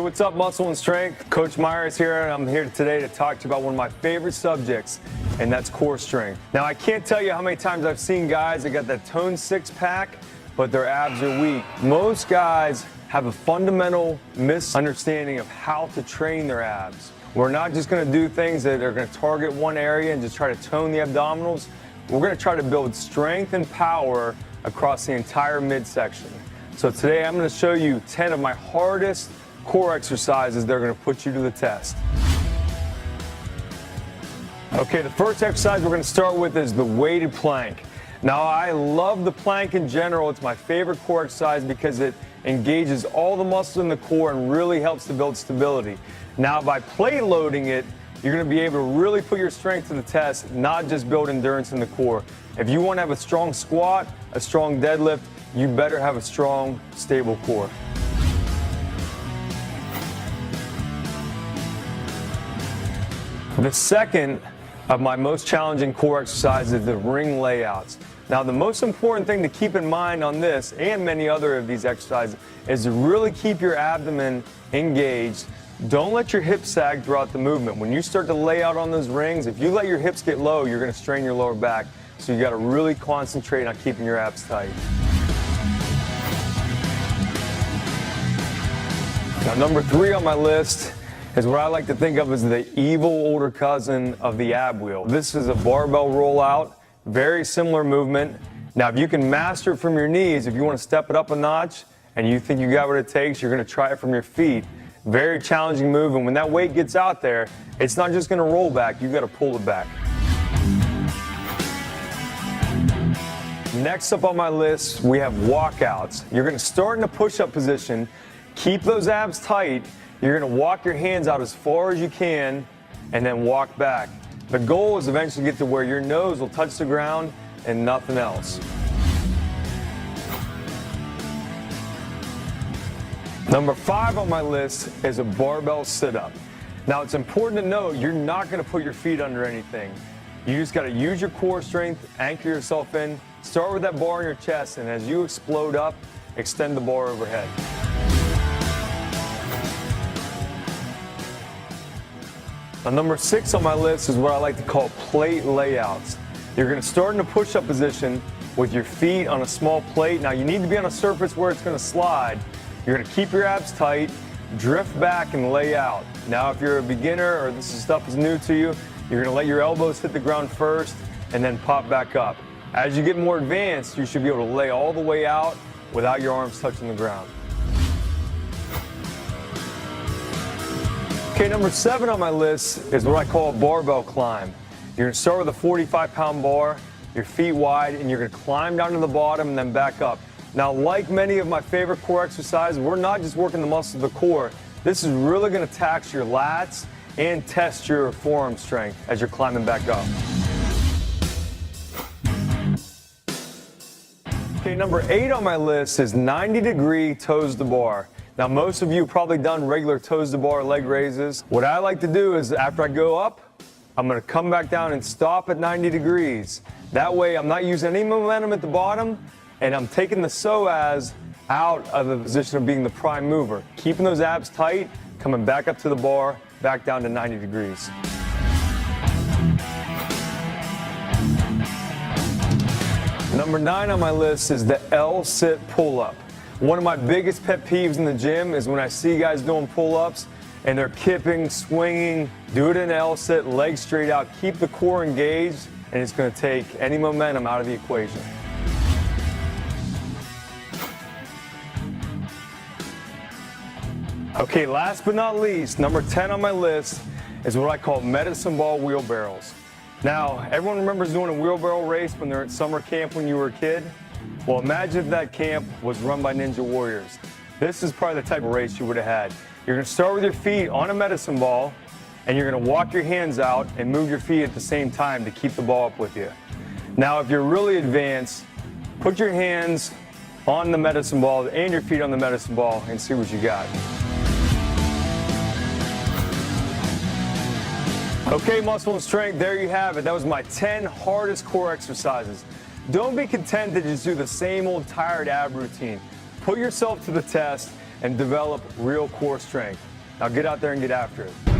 what's up, Muscle and Strength? Coach Myers here, and I'm here today to talk to you about one of my favorite subjects, and that's core strength. Now, I can't tell you how many times I've seen guys that got that toned six-pack, but their abs are weak. Most guys have a fundamental misunderstanding of how to train their abs. We're not just going to do things that are going to target one area and just try to tone the abdominals. We're going to try to build strength and power across the entire midsection. So today I'm going to show you 10 of my hardest core exercises that are going to put you to the test. Okay, the first exercise we're going to start with is the weighted plank. Now, I love the plank in general. It's my favorite core exercise because it engages all the muscles in the core and really helps to build stability. Now, by plate loading it, you're going to be able to really put your strength to the test, not just build endurance in the core. If you want to have a strong squat, a strong deadlift, you better have a strong, stable core. The second of my most challenging core exercises is the ring layouts. Now, the most important thing to keep in mind on this and many other of these exercises is to really keep your abdomen engaged. Don't let your hips sag throughout the movement. When you start to lay out on those rings, if you let your hips get low, you're going to strain your lower back. So you got to really concentrate on keeping your abs tight. Now, number 3 on my list is what I like to think of as the evil older cousin of the ab wheel. This is a barbell rollout, very similar movement. Now, if you can master it from your knees, if you want to step it up a notch and you think you got what it takes, you're going to try it from your feet. Very challenging move, and when that weight gets out there, it's not just going to roll back, you've got to pull it back. Next up on my list, we have walkouts. You're going to start in a push-up position, keep those abs tight. You're going to walk your hands out as far as you can and then walk back. The goal is eventually to get to where your nose will touch the ground and nothing else. Number 5 on my list is a barbell sit-up. Now, it's important to note you're not going to put your feet under anything. You just got to use your core strength, anchor yourself in, start with that bar in your chest, and as you explode up, extend the bar overhead. Now, number 6 on my list is what I like to call plate layouts. You're going to start in a push-up position with your feet on a small plate. Now, you need to be on a surface where it's going to slide. You're going to keep your abs tight, drift back, and lay out. Now, if you're a beginner or this stuff is new to you, you're going to let your elbows hit the ground first and then pop back up. As you get more advanced, you should be able to lay all the way out without your arms touching the ground. Okay, number 7 on my list is what I call a barbell climb. You're going to start with a 45-pound bar, your feet wide, and you're going to climb down to the bottom and then back up. Now, like many of my favorite core exercises, we're not just working the muscles of the core. This is really going to tax your lats and test your forearm strength as you're climbing back up. Okay, number 8 on my list is 90-degree toes to bar. Now, most of you have probably done regular toes to bar leg raises. What I like to do is after I go up, I'm going to come back down and stop at 90 degrees. That way, I'm not using any momentum at the bottom, and I'm taking the psoas out of the position of being the prime mover. Keeping those abs tight, coming back up to the bar, back down to 90 degrees. Number 9 on my list is the L-sit pull-up. One of my biggest pet peeves in the gym is when I see guys doing pull-ups and they're kipping, swinging. Do it in L-sit, legs straight out. Keep the core engaged, and it's going to take any momentum out of the equation. Okay, last but not least, number 10 on my list is what I call medicine ball wheelbarrows. Now, everyone remembers doing a wheelbarrow race when they're at summer camp when you were a kid? Well, imagine if that camp was run by Ninja Warriors. This is probably the type of race you would have had. You're going to start with your feet on a medicine ball, and you're going to walk your hands out and move your feet at the same time to keep the ball up with you. Now, if you're really advanced, put your hands on the medicine ball and your feet on the medicine ball and see what you got. Okay, muscle and strength, there you have it. That was my 10 hardest core exercises. Don't be content to just do the same old tired ab routine. Put yourself to the test and develop real core strength. Now get out there and get after it.